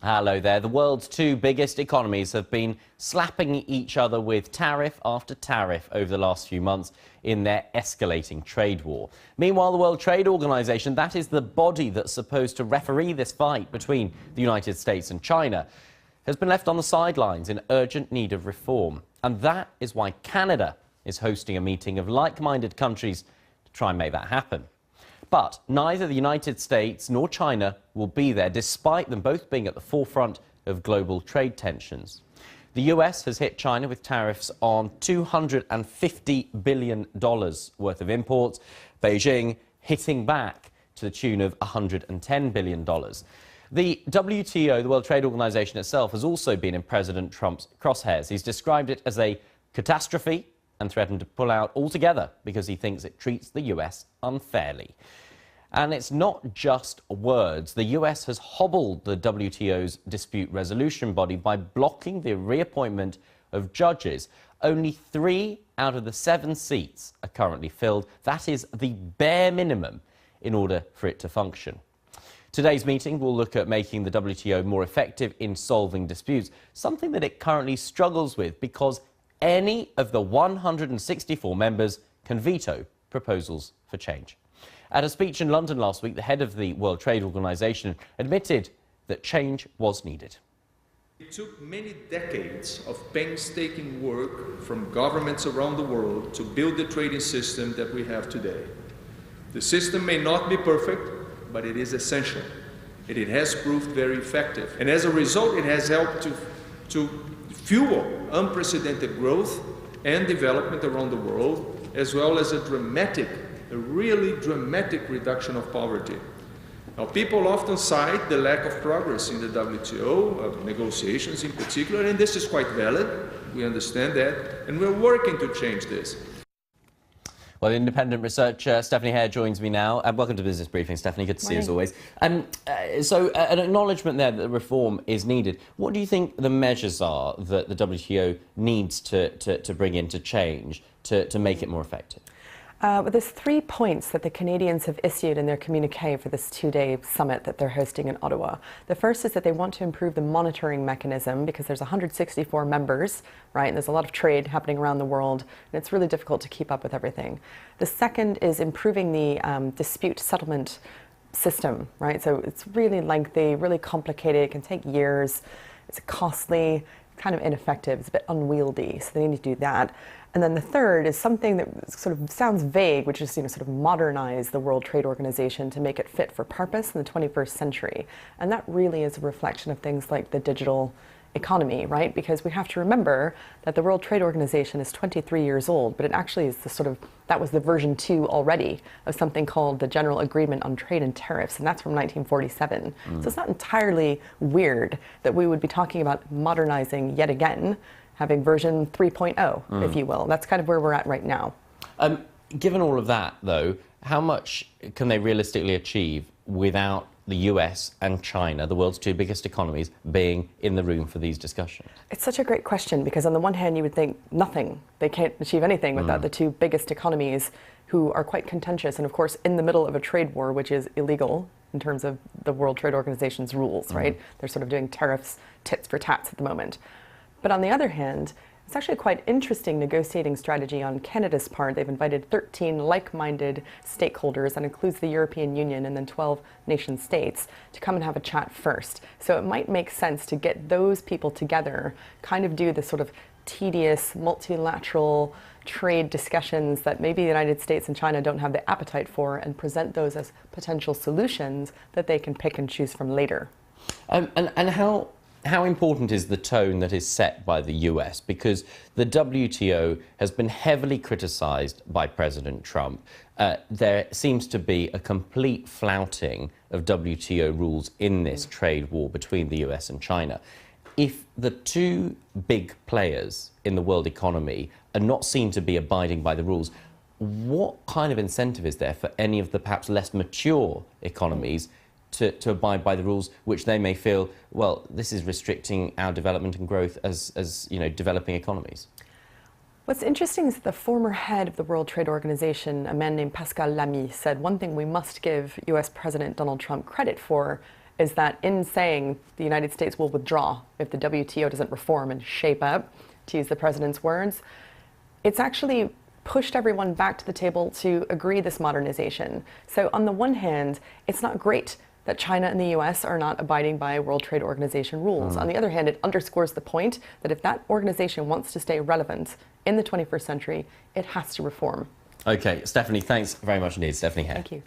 Hello there. The world's two biggest economies have been slapping each other with tariff after tariff over the last few months in their escalating trade war. Meanwhile, the World Trade Organization, that is the body that's supposed to referee this fight between the United States and China, has been left on the sidelines in urgent need of reform. And that is why Canada is hosting a meeting of like-minded countries to try and make that happen. But neither the United States nor China will be there, despite them both being at the forefront of global trade tensions. The US has hit China with tariffs on $250 billion worth of imports, Beijing hitting back to the tune of $110 billion. The WTO, the World Trade Organization itself, has also been in President Trump's crosshairs. He's described it as a catastrophe and threatened to pull out altogether because he thinks it treats the US unfairly. And it's not just words. The US has hobbled the WTO's dispute resolution body by blocking the reappointment of judges. Only 3 out of the 7 seats are currently filled. That is the bare minimum in order for it to function. Today's meeting will look at making the WTO more effective in solving disputes, something that it currently struggles with because any of the 164 members can veto proposals for change. At a speech in London last week, the head of the World Trade Organization admitted that change was needed. It took many decades of painstaking work from governments around the world to build the trading system that we have today. The system may not be perfect, but it is essential. It has proved very effective. And as a result, it has helped to fuel unprecedented growth and development around the world, as well as a really dramatic reduction of poverty. Now, people often cite the lack of progress in the WTO, negotiations in particular, and this is quite valid. We understand that, and we're working to change this. Well, independent researcher Stephanie Hare joins me now. Welcome to Business Briefing, Stephanie. Good to see you as always. So an acknowledgement there that reform is needed. What do you think the measures are that the WTO needs to bring into change to make it more effective? Well, there's 3 points that the Canadians have issued in their communique for this 2-day summit that they're hosting in Ottawa. The first is that they want to improve the monitoring mechanism because there's 164 members, right? And there's a lot of trade happening around the world, and it's really difficult to keep up with everything. The second is improving the dispute settlement system, right? So it's really lengthy, really complicated, it can take years, it's costly, kind of ineffective, it's a bit unwieldy, so they need to do that. And then the third is something that sort of sounds vague, which is sort of modernize the World Trade Organization to make it fit for purpose in the 21st century. And that really is a reflection of things like the digital economy, right? Because we have to remember that the World Trade Organization is 23 years old, but it actually is that was the version 2 already of something called the General Agreement on Trade and Tariffs, and that's from 1947. So it's not entirely weird that we would be talking about modernizing yet again, having version 3.0, if you will. That's kind of where we're at right now. Given all of that, though, how much can they realistically achieve without the US and China, the world's two biggest economies, being in the room for these discussions? It's such a great question because on the one hand you would think nothing. They can't achieve anything without the two biggest economies who are quite contentious and of course in the middle of a trade war which is illegal in terms of the World Trade Organization's rules, right? They're sort of doing tariffs tit for tat at the moment. But on the other hand, it's actually a quite interesting negotiating strategy on Canada's part. They've invited 13 like-minded stakeholders, that includes the European Union and then 12 nation states, to come and have a chat first. So it might make sense to get those people together, kind of do this sort of tedious multilateral trade discussions that maybe the United States and China don't have the appetite for and present those as potential solutions that they can pick and choose from later. And how important is the tone that is set by the US? Because the WTO has been heavily criticized by President Trump. There seems to be a complete flouting of WTO rules in this trade war between the US and China. If the two big players in the world economy are not seen to be abiding by the rules, what kind of incentive is there for any of the perhaps less mature economies to abide by the rules, which they may feel, well, this is restricting our development and growth as you know, developing economies? What's interesting is that the former head of the World Trade Organization, a man named Pascal Lamy, said one thing we must give US President Donald Trump credit for is that in saying the United States will withdraw if the WTO doesn't reform and shape up, to use the president's words, it's actually pushed everyone back to the table to agree this modernization. So on the one hand, it's not great that China and the US are not abiding by World Trade Organization rules. On the other hand, it underscores the point that if that organization wants to stay relevant in the 21st century, it has to reform. Okay, Stephanie, thanks very much indeed. Stephanie Hare. Thank you.